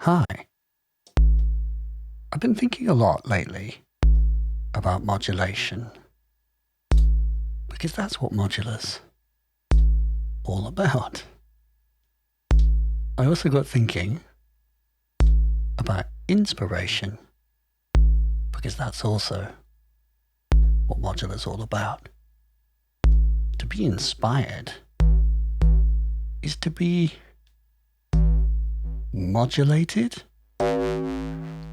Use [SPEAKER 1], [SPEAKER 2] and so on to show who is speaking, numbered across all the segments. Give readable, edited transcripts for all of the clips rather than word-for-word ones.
[SPEAKER 1] Hi. I've been thinking a lot lately about modulation, because that's what Modula's all about. I also got thinking about inspiration, because that's also what Modula's all about. To be inspired is to be modulated,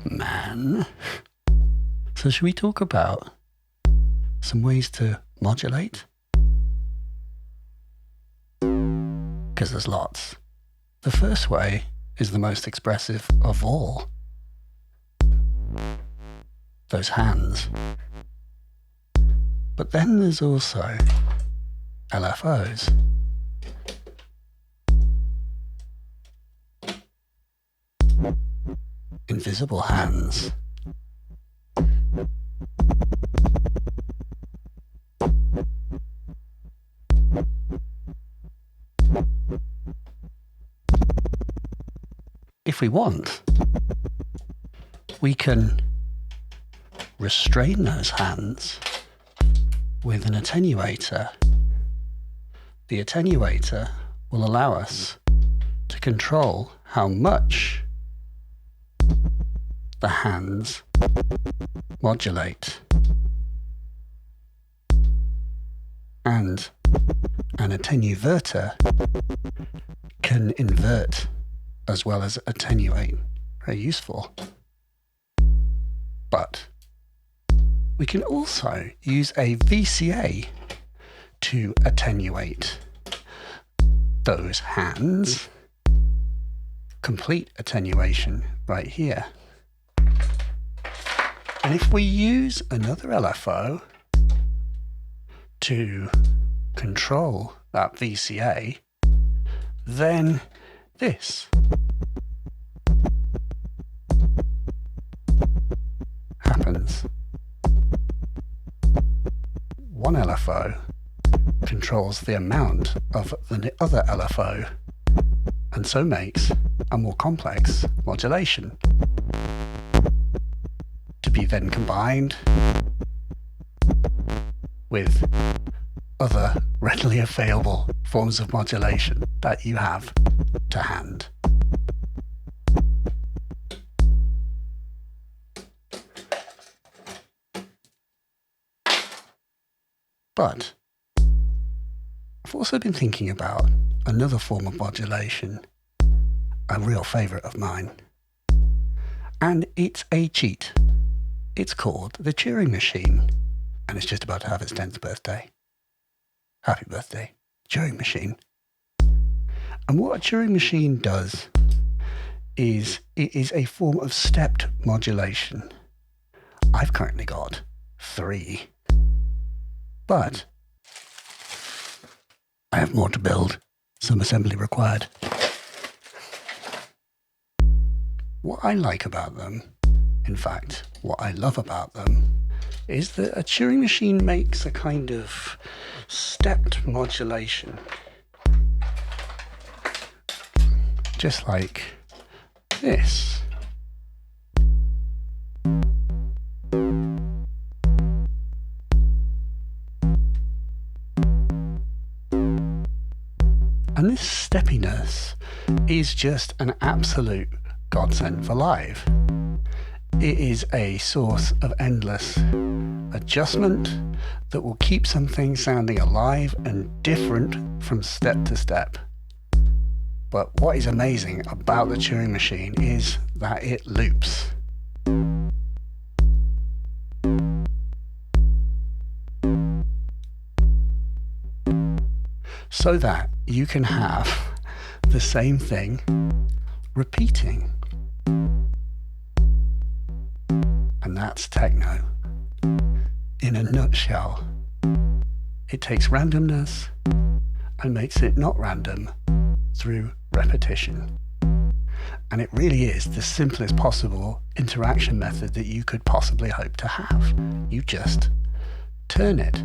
[SPEAKER 1] man. So should we talk about some ways to modulate? Because there's lots. The first way is the most expressive of all. Those hands. But then there's also LFOs. Invisible hands. If we want, we can restrain those hands with an attenuator. The attenuator will allow us to control how much the hands modulate. And an attenuverter can invert as well as attenuate. Very useful. But we can also use a VCA to attenuate those hands. Complete attenuation right here. And if we use another LFO to control that VCA, then this happens. One LFO controls the amount of the other LFO, and so makes a more complex modulation, to be then combined with other readily available forms of modulation that you have to hand. But I've also been thinking about another form of modulation, a real favourite of mine, and it's a cheat. It's called the Turing Machine, and it's just about to have its 10th birthday. Happy birthday, Turing Machine. And what a Turing Machine does is it is a form of stepped modulation. I've currently got 3, but I have more to build, some assembly required. What I like about them, in fact, what I love about them, is that a Turing Machine makes a kind of stepped modulation. Just like this. And this steppiness is just an absolute godsend for live. It is a source of endless adjustment that will keep something sounding alive and different from step to step. But what is amazing about the Turing Machine is that it loops. So that you can have the same thing repeating. And that's techno. In a nutshell, it takes randomness and makes it not random through repetition. And it really is the simplest possible interaction method that you could possibly hope to have. You just turn it.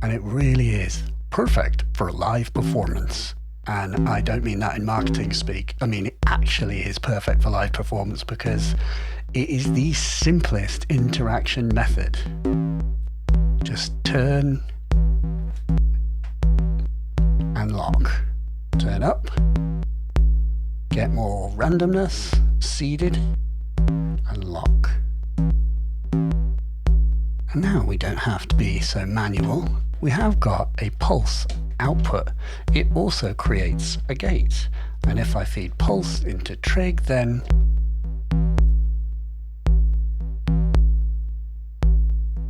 [SPEAKER 1] And it really is perfect for live performance. And I don't mean that in marketing speak. I mean, it actually is perfect for live performance because it is the simplest interaction method. Just turn and lock. Turn up. Get more randomness, seeded, and lock. And now we don't have to be so manual. We have got a pulse output. It also creates a gate. And if I feed pulse into trig, then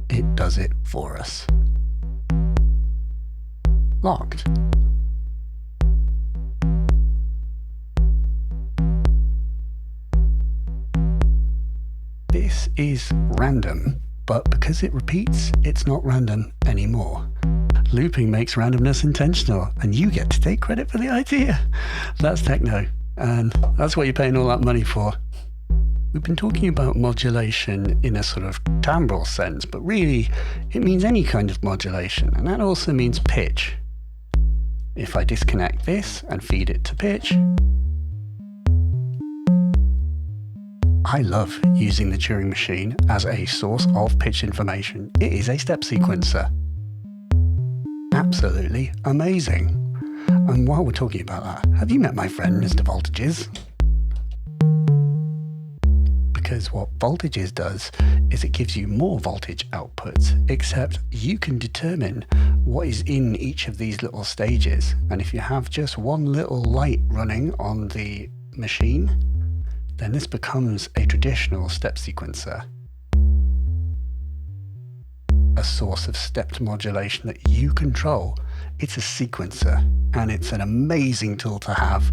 [SPEAKER 1] it does it for us. Locked. This is random, but because it repeats, it's not random anymore. Looping makes randomness intentional, and you get to take credit for the idea. That's techno, and that's what you're paying all that money for. We've been talking about modulation in a sort of timbral sense, but really it means any kind of modulation, and that also means pitch. If I disconnect this and feed it to pitch, I love using the Turing machine as a source of pitch information. It is a step sequencer. Absolutely amazing. And while we're talking about that, have you met my friend Mr. Voltages? Because what Voltages does is it gives you more voltage outputs, except you can determine what is in each of these little stages. And if you have just one little light running on the machine, then this becomes a traditional step sequencer. A source of stepped modulation that you control. It's a sequencer, and it's an amazing tool to have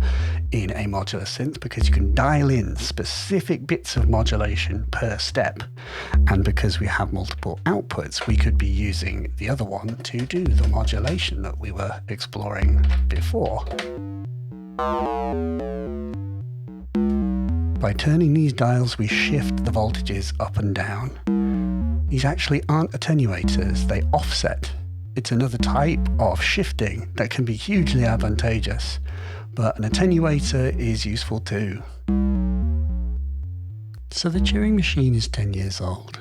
[SPEAKER 1] in a modular synth because you can dial in specific bits of modulation per step. And because we have multiple outputs, we could be using the other one to do the modulation that we were exploring before. By turning these dials, we shift the voltages up and down. These actually aren't attenuators, they offset. It's another type of shifting that can be hugely advantageous, but an attenuator is useful too. So the Turing machine is 10 years old.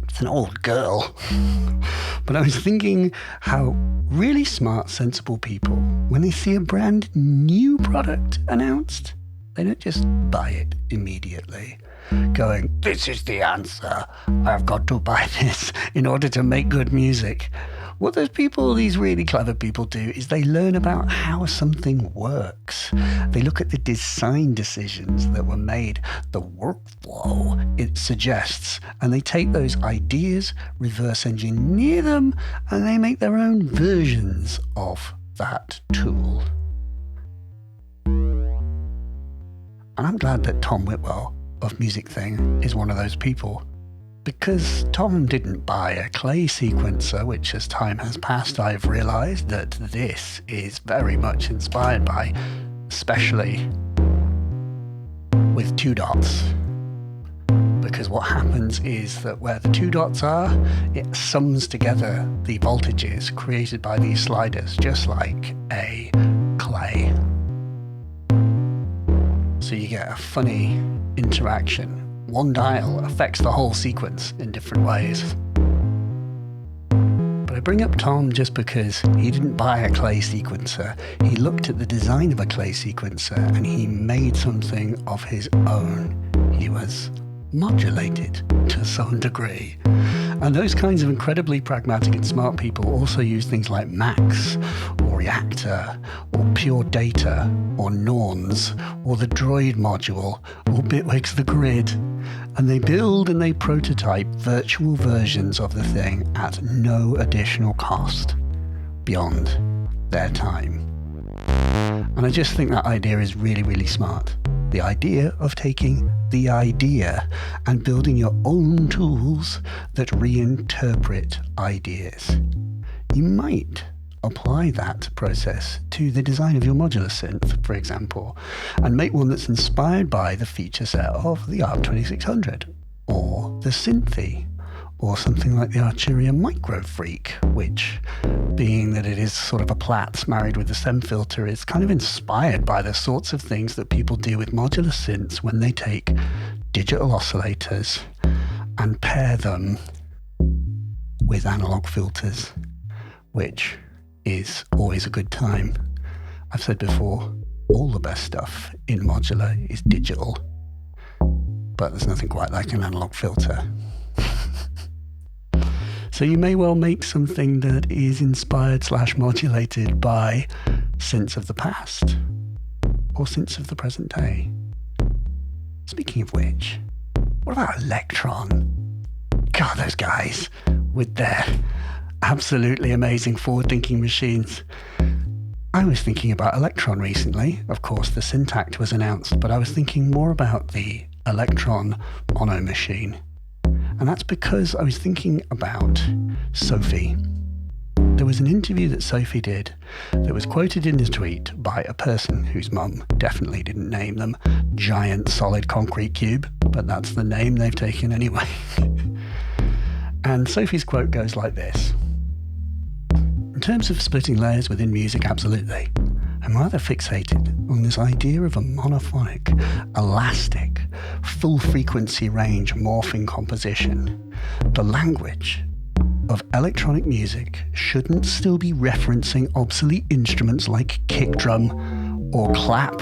[SPEAKER 1] It's an old girl. But I was thinking how really smart, sensible people, when they see a brand new product announced, they don't just buy it immediately, going, this is the answer, I've got to buy this in order to make good music. What these really clever people do is they learn about how something works. They look at the design decisions that were made, the workflow it suggests, and they take those ideas, reverse engineer them, and they make their own versions of that tool. And I'm glad that Tom Whitwell of Music Thing is one of those people, because Tom didn't buy a Klee sequencer, which as time has passed I've realised that this is very much inspired by, especially with 2 dots. Because what happens is that where the 2 dots are, it sums together the voltages created by these sliders, just like a Klee. So you get a funny interaction. One dial affects the whole sequence in different ways. But I bring up Tom just because he didn't buy a Klee sequencer. He looked at the design of a Klee sequencer and he made something of his own. He was modulated to some degree. And those kinds of incredibly pragmatic and smart people also use things like Max, or Reactor, or Pure Data, or Norns, or the Droid module, or Bitwig's The Grid. And they build and they prototype virtual versions of the thing at no additional cost beyond their time. And I just think that idea is really, really smart. The idea of taking the idea and building your own tools that reinterpret ideas. You might apply that process to the design of your modular synth, for example, and make one that's inspired by the feature set of the ARC 2600, or the Synthie, or something like the Arturia Microfreak, which, being that it is sort of a Platts married with a SEM filter, is kind of inspired by the sorts of things that people do with modular synths when they take digital oscillators and pair them with analog filters, which is always a good time. I've said before, all the best stuff in modular is digital, but there's nothing quite like an analog filter. So you may well make something that is inspired / modulated by synths of the past or synths of the present day. Speaking of which, what about Elektron? God, those guys with their absolutely amazing forward-thinking machines. I was thinking about Elektron recently. Of course, the Syntact was announced, but I was thinking more about the Elektron mono machine. And that's because I was thinking about SOPHIE. There was an interview that SOPHIE did that was quoted in his tweet by a person whose mum definitely didn't name them Giant Solid Concrete Cube, but that's the name they've taken anyway. And SOPHIE's quote goes like this. In terms of splitting layers within music, absolutely. I'm rather fixated on this idea of a monophonic, elastic, full frequency range morphing composition. The language of electronic music shouldn't still be referencing obsolete instruments like kick drum or clap.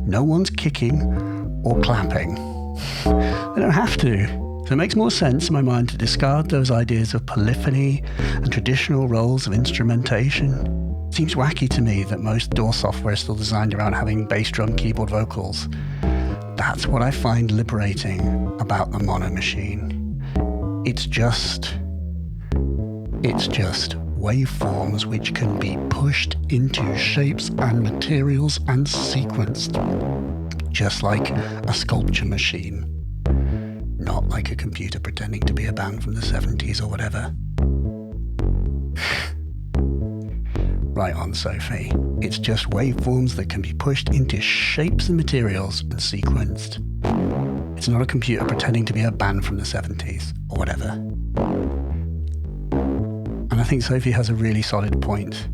[SPEAKER 1] No one's kicking or clapping. They don't have to. So it makes more sense in my mind to discard those ideas of polyphony and traditional roles of instrumentation. It seems wacky to me that most DAW software is still designed around having bass drum, keyboard, vocals. That's what I find liberating about the mono machine. It's just waveforms which can be pushed into shapes and materials and sequenced, just like a sculpture machine. Not like a computer pretending to be a band from the 70s or whatever. Right on, SOPHIE. It's just waveforms that can be pushed into shapes and materials and sequenced. It's not a computer pretending to be a band from the 70s or whatever. And I think SOPHIE has a really solid point.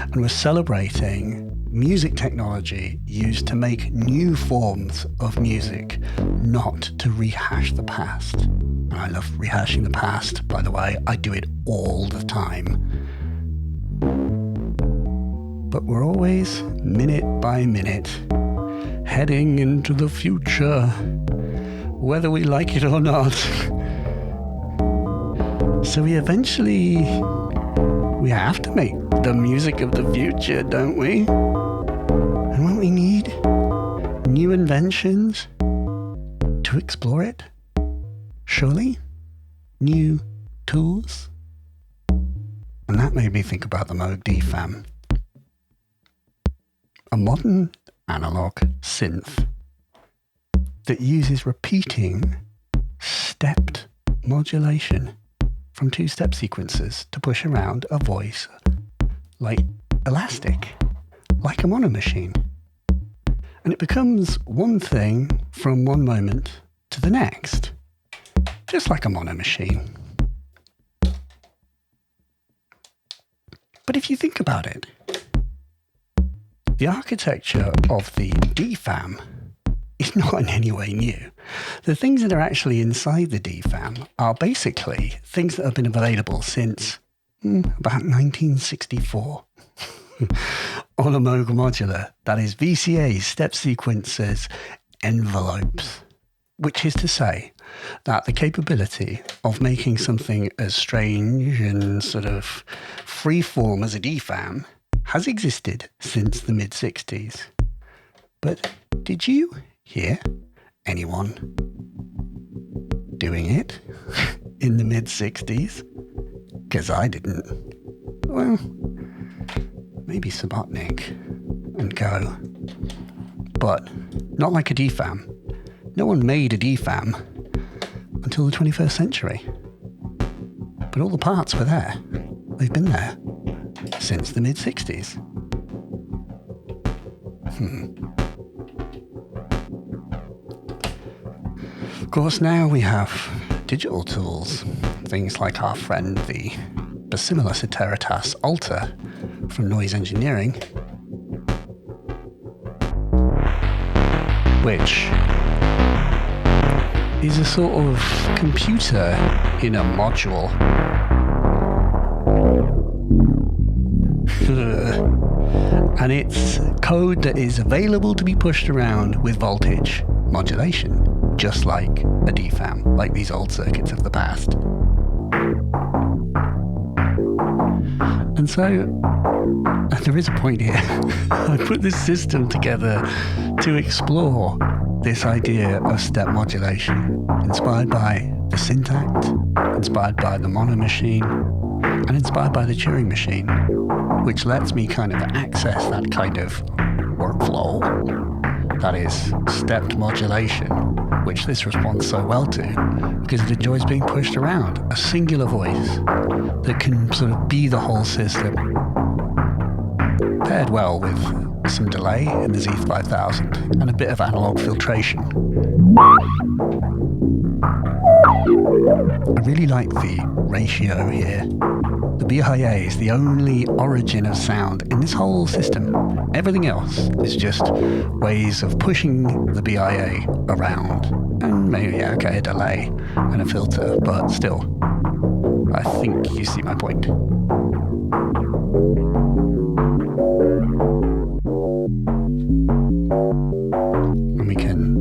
[SPEAKER 1] And we're celebrating music technology used to make new forms of music, not to rehash the past. And I love rehashing the past, by the way. I do it all the time. But we're always, minute by minute, heading into the future, whether we like it or not. So we have to make the music of the future, don't we? And won't we need new inventions to explore it? Surely? New tools? And that made me think about the Moog DFAM. A modern analog synth that uses repeating stepped modulation from two-step sequences to push around a voice like elastic, like a mono machine. And it becomes one thing from one moment to the next, just like a mono machine. But if you think about it, the architecture of the DFAM is not in any way new. The things that are actually inside the DFAM are basically things that have been available since about 1964 on a Moog modular. That is VCAs, step sequences, envelopes, which is to say that the capability of making something as strange and sort of freeform as a DFAM has existed since the mid-60s. But did you hear anyone doing it in the mid-60s? Because I didn't. Well, maybe Subotnick and Go. But not like a DFAM. No one made a DFAM until the 21st century. But all the parts were there. They've been there since the mid-60s. Of course, now we have digital tools, things like our friend the Basimilus Iteritas Alter from Noise Engineering, which is a sort of computer in a module. And it's code that is available to be pushed around with voltage modulation, just like a DFAM, like these old circuits of the past. And so, there is a point here. I put this system together to explore this idea of step modulation, inspired by the Syntakt, inspired by the Mono Machine, and inspired by the Turing Machine, which lets me kind of access that kind of workflow that is stepped modulation, which this responds so well to because it enjoys being pushed around. A singular voice that can sort of be the whole system, paired well with some delay in the Z5000 and a bit of analog filtration. I really like the ratio here. The BIA is the only origin of sound in this whole system. Everything else is just ways of pushing the BIA around. And maybe, yeah, okay, a delay and a filter, but still, I think you see my point. And we can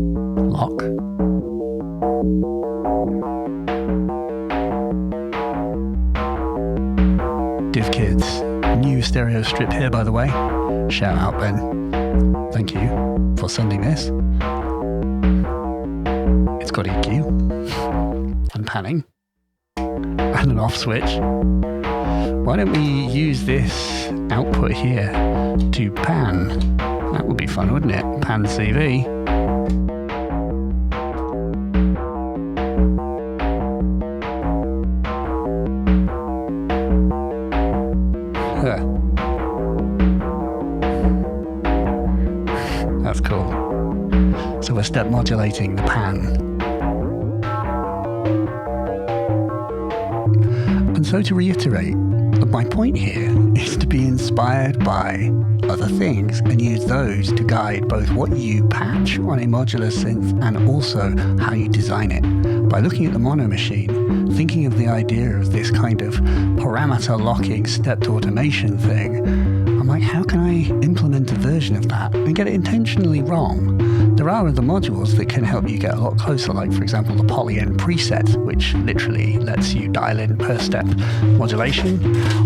[SPEAKER 1] lock. DivKid's new stereo strip here, by the way. Shout out, Ben. Thank you for sending this. It's got EQ and panning and an off switch. Why don't we use this output here to pan? That would be fun, wouldn't it? Pan CV. That's cool. So we're step modulating the pan. And so to reiterate, my point here is to be inspired by other things and use those to guide both what you patch on a modular synth and also how you design it. By looking at the Mono Machine, thinking of the idea of this kind of parameter locking stepped automation thing, I'm like, how can I implement a version of that and get it intentionally wrong? There are other modules that can help you get a lot closer, like for example the Poly-N preset, which literally lets you dial in per step modulation,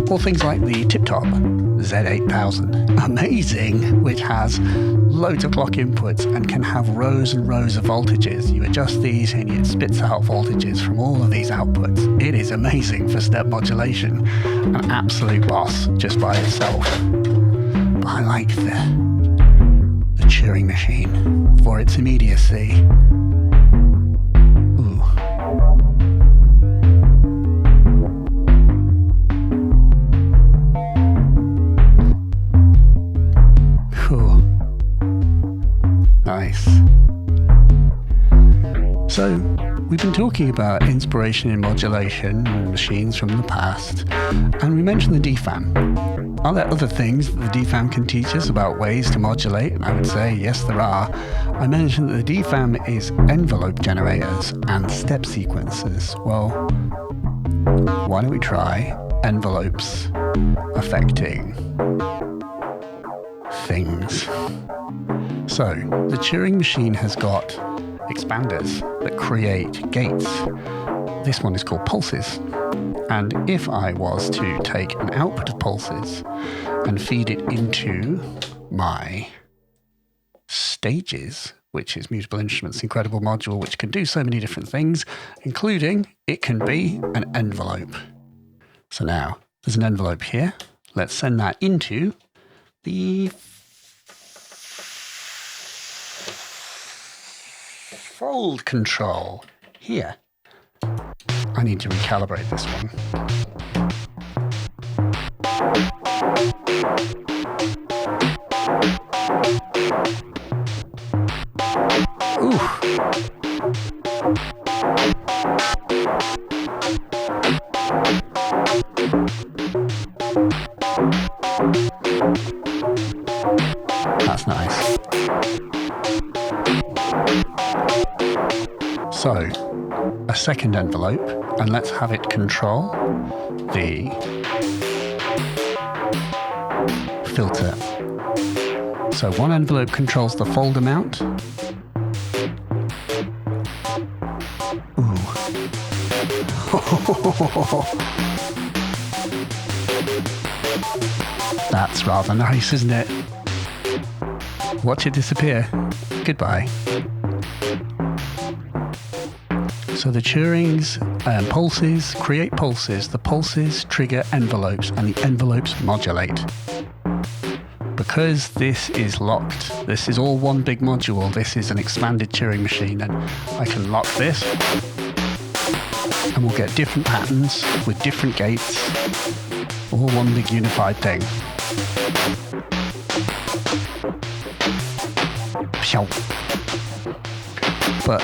[SPEAKER 1] or things like the Tip-Top Z8000, amazing, which has loads of clock inputs and can have rows and rows of voltages. You adjust these and it spits out voltages from all of these outputs. It is amazing for step modulation, an absolute boss just by itself. But I like the Turing Machine for its immediacy. Ooh. Cool. Nice. So, we've been talking about inspiration in modulation and machines from the past, and we mentioned the DFAM. Are there other things that the DFAM can teach us about ways to modulate? And I would say, yes, there are. I mentioned that the DFAM is envelope generators and step sequencers. Well, why don't we try envelopes affecting things? So, the Turing Machine has got expanders that create gates. This one is called pulses. And if I was to take an output of pulses and feed it into my stages, which is Mutable Instruments' incredible module, which can do so many different things, including it can be an envelope. So now there's an envelope here. Let's send that into the fold control here. I need to recalibrate this one. Ooh. That's nice. So, a second envelope, and let's have it control the filter. So one envelope controls the fold amount. Ooh. That's rather nice, isn't it? Watch it disappear. Goodbye. So the Turing's pulses create pulses. The pulses trigger envelopes, and the envelopes modulate. Because this is locked, this is all one big module, this is an expanded Turing machine, and I can lock this, and we'll get different patterns with different gates, all one big unified thing. But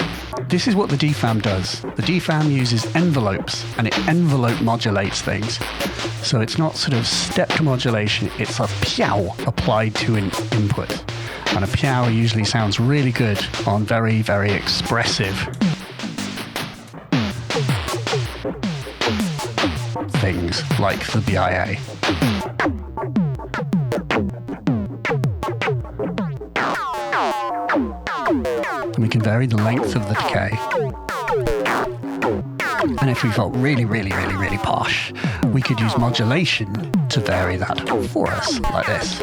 [SPEAKER 1] this is what the DFAM does. The DFAM uses envelopes, and it envelope modulates things. So it's not sort of stepped modulation, it's a pow applied to an input. And a pow usually sounds really good on very, very expressive things like the BIA. And we can vary the length of the decay. And if we felt really, really, really, really posh, we could use modulation to vary that for us, like this.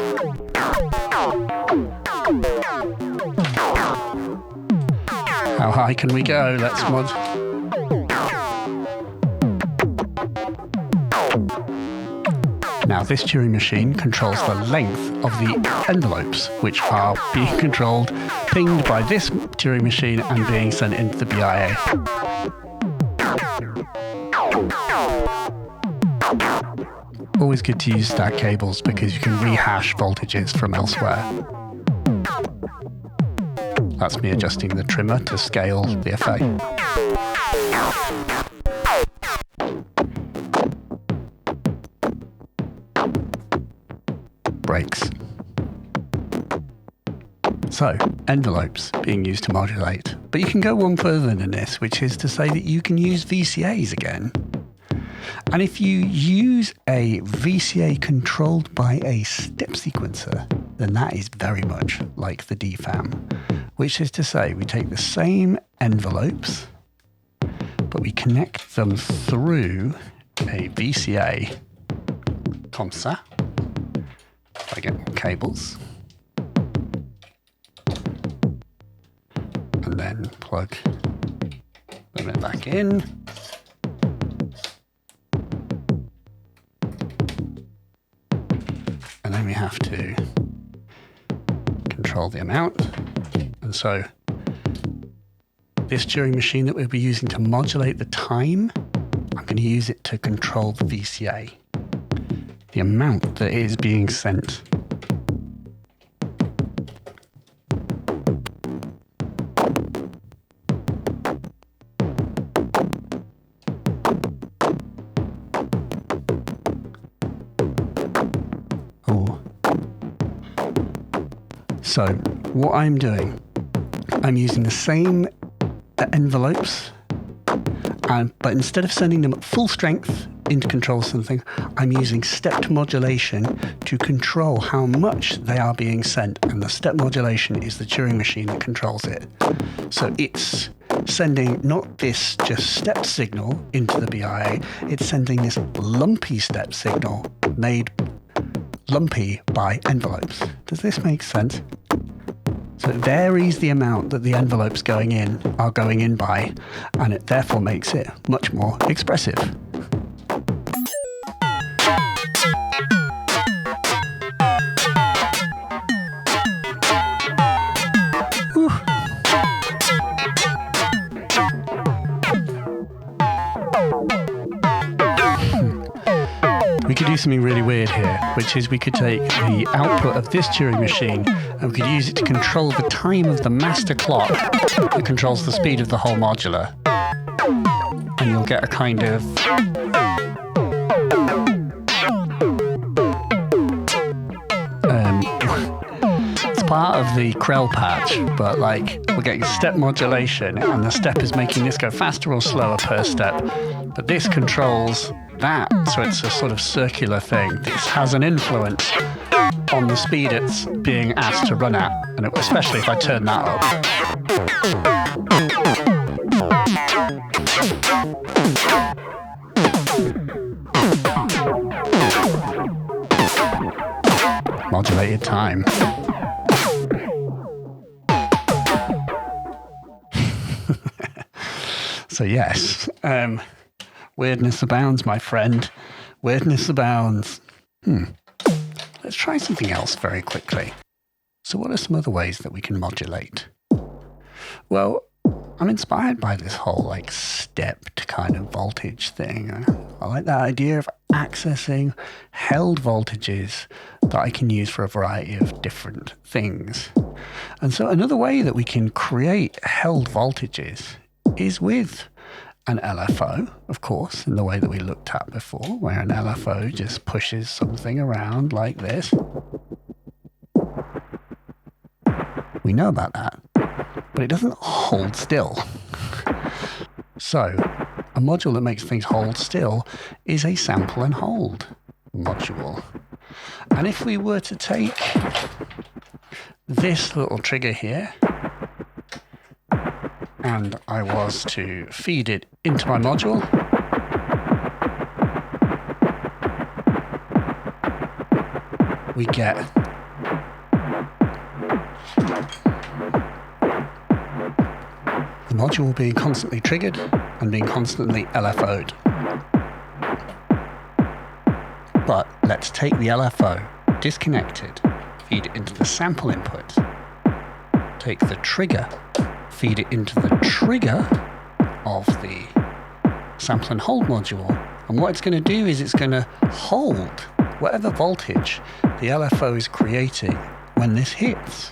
[SPEAKER 1] How high can we go? Let's mod. Now this Turing machine controls the length of the envelopes, which are being controlled, pinged by this Turing machine and being sent into the BIA. Always good to use stack cables because you can rehash voltages from elsewhere. That's me adjusting the trimmer to scale the effect. Breaks. So, envelopes being used to modulate. But you can go one further than this, which is to say that you can use VCAs again. And if you use a VCA controlled by a step sequencer, then that is very much like the DFAM, which is to say we take the same envelopes, but we connect them through a VCA comme ça. I get cables. And then plug them back in. And then we have to control the amount. And so this Turing machine that we'll be using to modulate the time, I'm going to use it to control the VCA, the amount that is being sent. So what I'm doing, I'm using the same envelopes, but instead of sending them at full strength into control something, I'm using stepped modulation to control how much they are being sent. And the step modulation is the Turing machine that controls it. So it's sending not this just stepped signal into the BIA, it's sending this lumpy step signal made lumpy by envelopes. Does this make sense? So it varies the amount that the envelopes are going in by, and it therefore makes it much more expressive. Whew. We could do something really weird here, which is we could take the output of this Turing machine and we could use it to control the time of the master clock that controls the speed of the whole modular. And you'll get a kind of it's part of the Krell patch, but like we're getting step modulation and the step is making this go faster or slower per step. But this controls that, so it's a sort of circular thing. This has an influence on the speed it's being asked to run at, and especially if I turn that up. Modulated time. So yes, weirdness abounds, my friend. Weirdness abounds. Let's try something else very quickly. So what are some other ways that we can modulate? Well, I'm inspired by this whole like stepped kind of voltage thing. I like that idea of accessing held voltages that I can use for a variety of different things. And so another way that we can create held voltages is with an LFO, of course, in the way that we looked at before, where an LFO just pushes something around like this. We know about that, but it doesn't hold still. So a module that makes things hold still is a sample and hold module. And if we were to take this little trigger here, and I was to feed it into my module, we get the module being constantly triggered and being constantly LFO'd. But let's take the LFO, disconnected, feed it into the sample input, take the trigger, feed it into the trigger of the sample and hold module, and what it's going to do is it's going to hold whatever voltage the LFO is creating when this hits.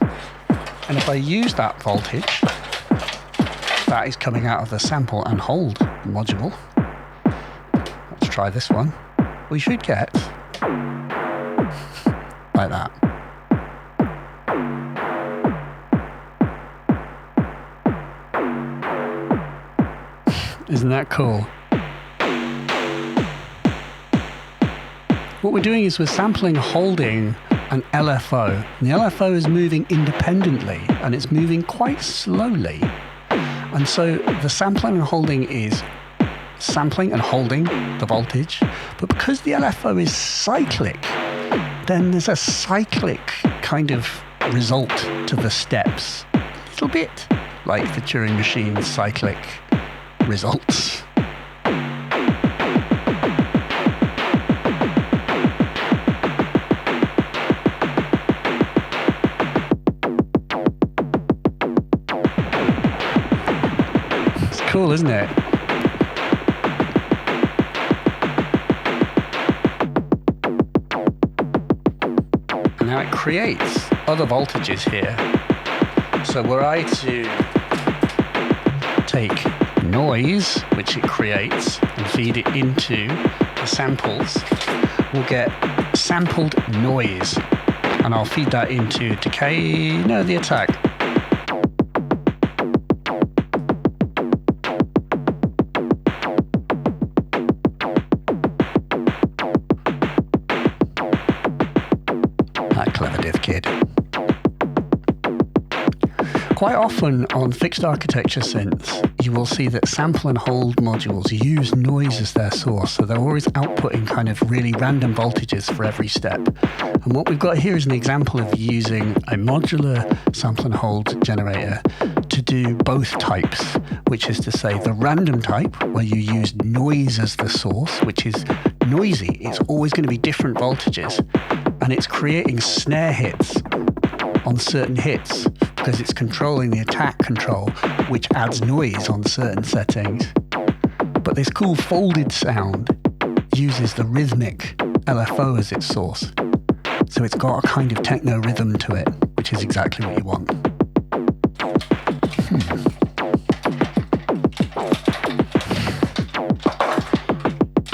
[SPEAKER 1] And if I use that voltage that is coming out of the sample and hold module, let's try this one, we should get like that. Isn't that cool? What we're doing is we're sampling holding an LFO. And the LFO is moving independently and it's moving quite slowly. And so the sampling and holding is sampling and holding the voltage. But because the LFO is cyclic, then there's a cyclic kind of result to the steps. A little bit like the Turing Machines cyclic results. It's cool, isn't it? And now it creates other voltages here. So were I to take noise, which it creates, and feed it into the samples, we'll get sampled noise. And I'll feed that into decay, no, the attack. That clever div kid. Quite often on fixed architecture synths, you will see that sample and hold modules use noise as their source, so they're always outputting kind of really random voltages for every step. And what we've got here is an example of using a modular sample and hold generator to do both types, which is to say the random type, where you use noise as the source, which is noisy. It's always going to be different voltages, and it's creating snare hits on certain hits because it's controlling the attack control, which adds noise on certain settings. But this cool folded sound uses the rhythmic LFO as its source. So it's got a kind of techno rhythm to it, which is exactly what you want.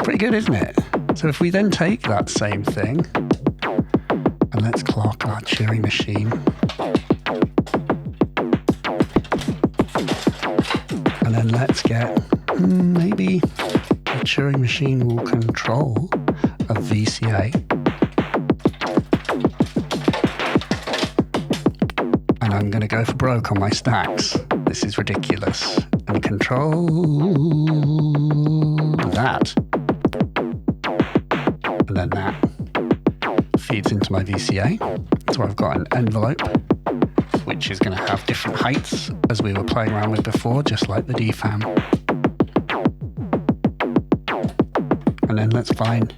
[SPEAKER 1] Pretty good, isn't it? So if we then take that same thing, and let's clock our Turing machine And then let's get, maybe the Turing machine will control a VCA. And I'm going to go for broke on my stacks. This is ridiculous. And control that. And then that feeds into my VCA. So I've got an envelope, which is going to have different heights as we were playing around with before, just like the DFAM. And then let's find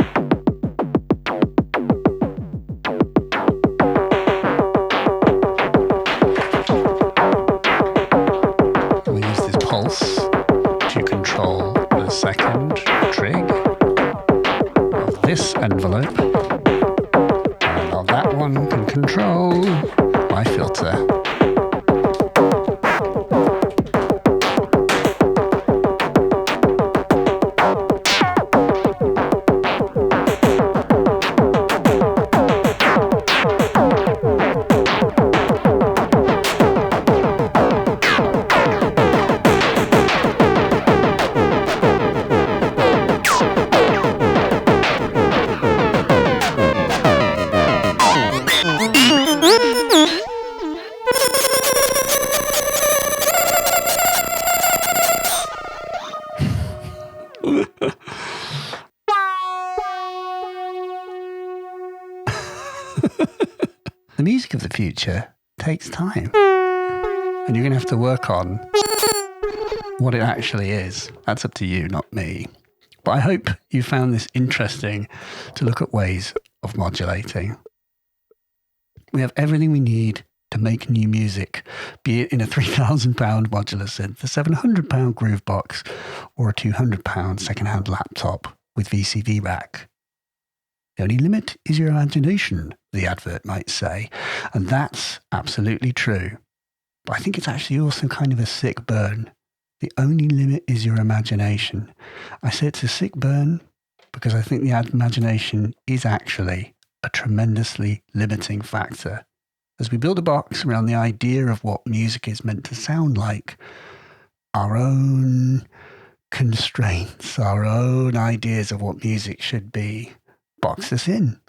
[SPEAKER 1] we'll use this pulse to control the second trig of this envelope. And now that one can control my filter. The music of the future takes time, and you're going to have to work on what it actually is. That's up to you, not me. But I hope you found this interesting to look at ways of modulating. We have everything we need to make new music, be it in a £3,000 modular synth, a £700 groove box, or a £200 second-hand laptop with VCV rack. The only limit is your imagination, the advert might say, and that's absolutely true. But I think it's actually also kind of a sick burn. The only limit is your imagination. I say it's a sick burn because I think the imagination is actually a tremendously limiting factor. As we build a box around the idea of what music is meant to sound like, our own constraints, our own ideas of what music should be, box us in.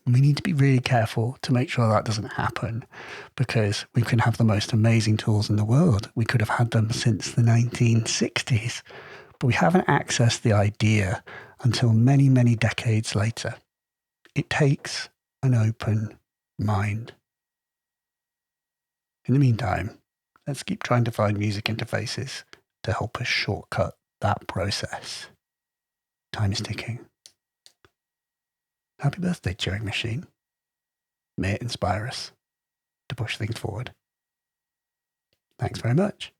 [SPEAKER 1] And we need to be really careful to make sure that doesn't happen, because we can have the most amazing tools in the world. We could have had them since the 1960s, but we haven't accessed the idea until many, many decades later. It takes an open mind. In the meantime, let's keep trying to find music interfaces to help us shortcut that process. Time is ticking. Happy birthday, Turing Machine. May it inspire us to push things forward. Thanks very much.